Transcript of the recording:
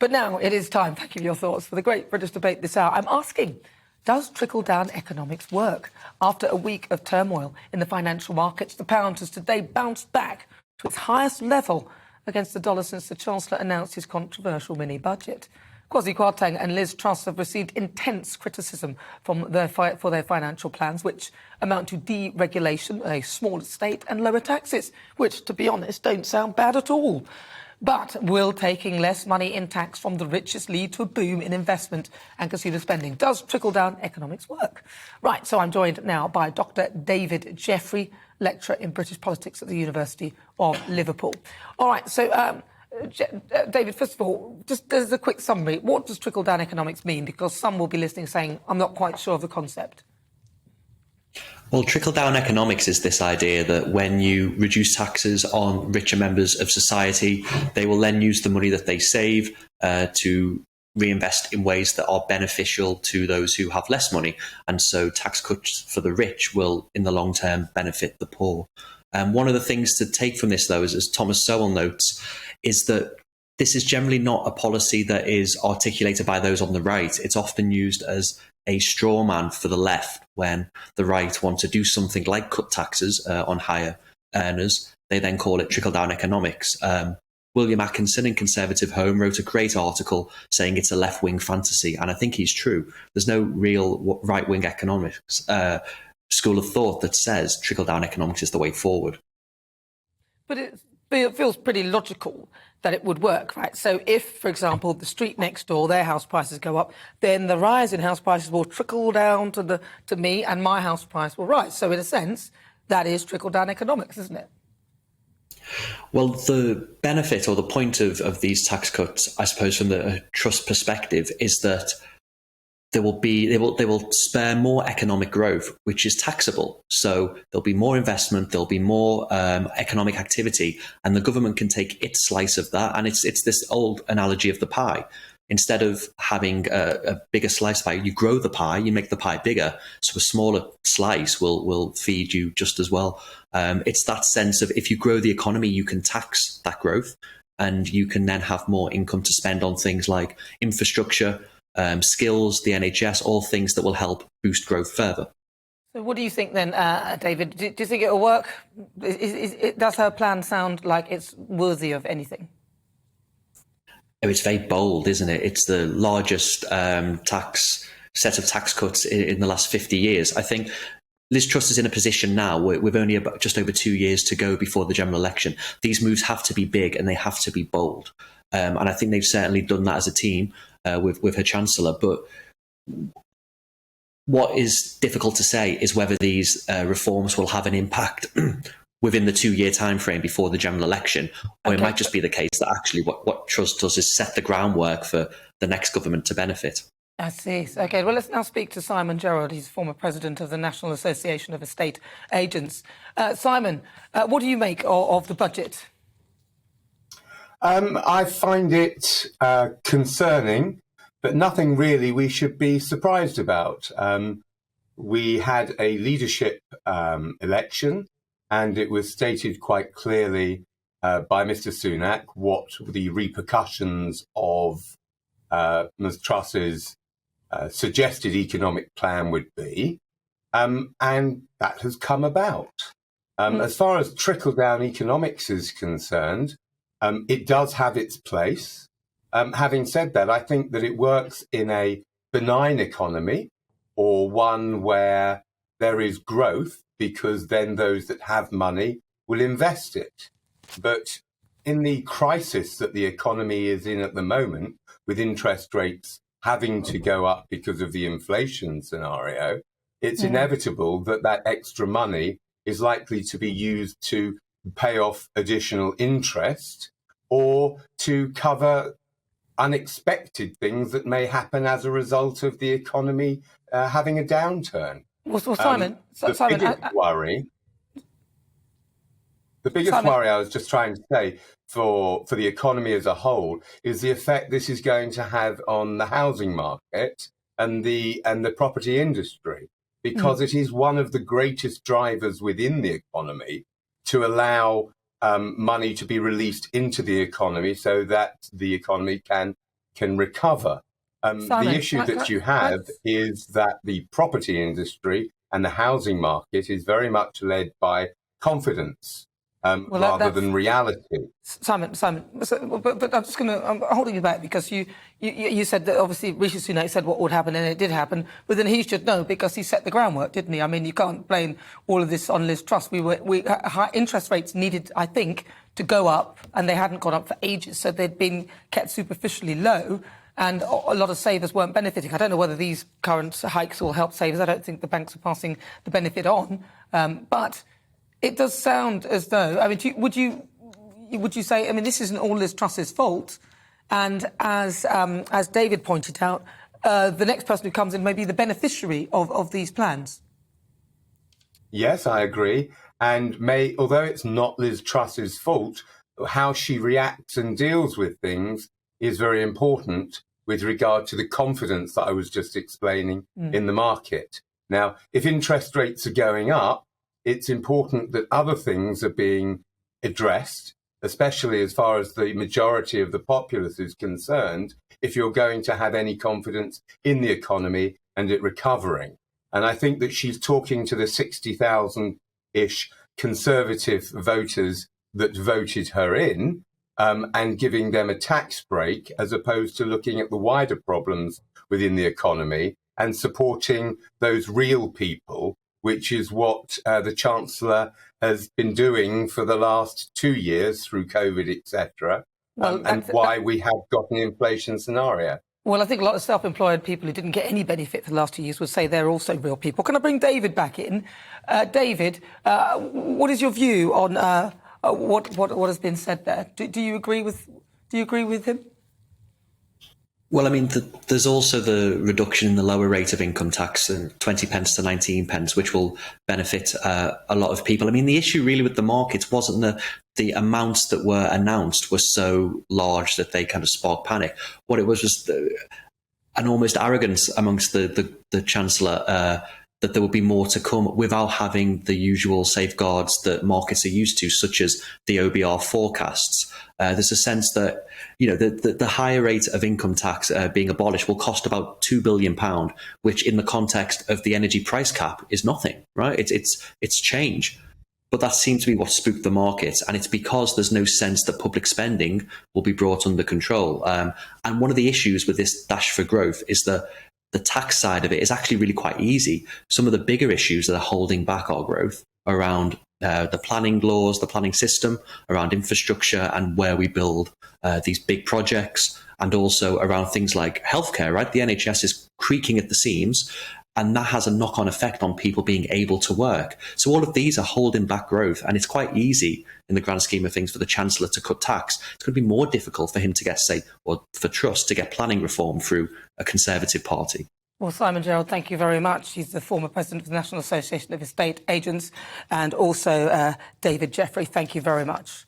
But now it is time, thank you for your thoughts, for the great British debate this hour. I'm asking, does trickle-down economics work? After a week of turmoil in the financial markets, the pound has today bounced back to its highest level against the dollar since the Chancellor announced his controversial mini-budget. Kwasi Kwarteng and Liz Truss have received intense criticism for their financial plans, which amount to deregulation, a smaller state and lower taxes, which, to be honest, don't sound bad at all. But will taking less money in tax from the richest lead to a boom in investment and consumer spending? Does trickle-down economics work? Right, so I'm joined now by Dr. David Jeffery, lecturer in British politics at the University of Liverpool. All right, so David, first of all, just as a quick summary, what does trickle-down economics mean? Because some will be listening saying, I'm not quite sure of the concept. Well, trickle-down economics is this idea that when you reduce taxes on richer members of society, they will then use the money that they save to reinvest in ways that are beneficial to those who have less money. And so tax cuts for the rich will, in the long term, benefit the poor. One of the things to take from this, though, is, as Thomas Sowell notes, is that this is generally not a policy that is articulated by those on the right. It's often used as a straw man for the left when the right want to do something like cut taxes on higher earners. They then call it trickle-down economics. William Atkinson in Conservative Home wrote a great article saying it's a left-wing fantasy, and I think he's true. There's no real right-wing economics school of thought that says trickle-down economics is the way forward. But it feels pretty logical that it would work, right? So if, for example, the street next door, their house prices go up, then the rise in house prices will trickle down to me and my house price will rise. So in a sense, that is trickle-down economics, isn't it? Well, the benefit or the point of these tax cuts, I suppose, from the Trust perspective, is that they will spur more economic growth, which is taxable. So there'll be more investment, there'll be more economic activity, and the government can take its slice of that. And it's this old analogy of the pie. Instead of having a bigger slice pie, you grow the pie, you make the pie bigger. So a smaller slice will feed you just as well. It's that sense of if you grow the economy, you can tax that growth, and you can then have more income to spend on things like infrastructure, skills, the NHS, all things that will help boost growth further. So what do you think then, David? Do you think it'll work? Does her plan sound like it's worthy of anything? Oh, it's very bold, isn't it? It's the largest set of tax cuts in the last 50 years. I think Liz Truss is in a position now where we've only just over 2 years to go before the general election. These moves have to be big and they have to be bold. And I think they've certainly done that as a team with her Chancellor. But what is difficult to say is whether these reforms will have an impact within the 2 year time frame before the general election, or it might just be the case that actually what Truss does is set the groundwork for the next government to benefit. I see. OK, well, let's now speak to Simon Gerard. He's former president of the National Association of Estate Agents. Simon, what do you make of the budget? I find it concerning, but nothing really we should be surprised about. We had a leadership election, and it was stated quite clearly by Mr. Sunak what the repercussions of Ms. Truss's suggested economic plan would be, and that has come about. As far as trickle-down economics is concerned, it does have its place. Having said that, I think that it works in a benign economy, or one where there is growth, because then those that have money will invest it. But in the crisis that the economy is in at the moment, with interest rates having to go up because of the inflation scenario, it's inevitable that that extra money is likely to be used to pay off additional interest or to cover unexpected things that may happen as a result of the economy having a downturn. Well, Simon, The biggest worry I was just trying to say for the economy as a whole is the effect this is going to have on the housing market and the property industry, because it is one of the greatest drivers within the economy to allow money to be released into the economy so that the economy can can recover. Simon, the issue that you have is that the property industry and the housing market is very much led by confidence rather than reality. Simon, but I'm holding you back because you said that obviously Rishi Sunak said what would happen and it did happen, but then he should know because he set the groundwork, didn't he? I mean, you can't blame all of this on Liz Truss. High interest rates needed, I think, to go up, and they hadn't gone up for ages, so they'd been kept superficially low. And a lot of savers weren't benefiting. I don't know whether these current hikes will help savers. I don't think the banks are passing the benefit on. But it does sound as though, I mean, would you say, I mean, this isn't all Liz Truss's fault. And as David pointed out, the next person who comes in may be the beneficiary of these plans. Yes, I agree. And although it's not Liz Truss's fault, how she reacts and deals with things is very important with regard to the confidence that I was just explaining in the market. Now, if interest rates are going up, it's important that other things are being addressed, especially as far as the majority of the populace is concerned, if you're going to have any confidence in the economy and it recovering. And I think that she's talking to the 60,000-ish Conservative voters that voted her in, and giving them a tax break as opposed to looking at the wider problems within the economy and supporting those real people, which is what the Chancellor has been doing for the last 2 years through COVID, etc., and why we have got an inflation scenario. Well, I think a lot of self-employed people who didn't get any benefit for the last 2 years would say they're also real people. Can I bring David back in? David, what is your view on what has been said there? Do you agree with him? Well, I mean, there's also the reduction in the lower rate of income tax, 20 pence to 19 pence, which will benefit a lot of people. I mean, the issue really with the markets wasn't the amounts that were announced were so large that they kind of sparked panic. What it was an almost arrogance amongst the Chancellor that there would be more to come without having the usual safeguards that markets are used to, such as the OBR forecasts. There's a sense that, you know, the higher rate of income tax being abolished will cost about £2 billion, which in the context of the energy price cap is nothing, right? It's change. But that seems to be what spooked the markets, and it's because there's no sense that public spending will be brought under control. And one of the issues with this dash for growth is that the tax side of it is actually really quite easy. Some of the bigger issues that are holding back our growth around the planning laws, the planning system, around infrastructure and where we build these big projects, and also around things like healthcare, right? The NHS is creaking at the seams, and that has a knock-on effect on people being able to work. So all of these are holding back growth, and it's quite easy in the grand scheme of things for the Chancellor to cut tax. It's going to be more difficult for him to get, or for Truss to get planning reform through a Conservative party. Well, Simon Gerald, thank you very much. He's the former president of the National Association of Estate Agents, and also David Jeffery. Thank you very much.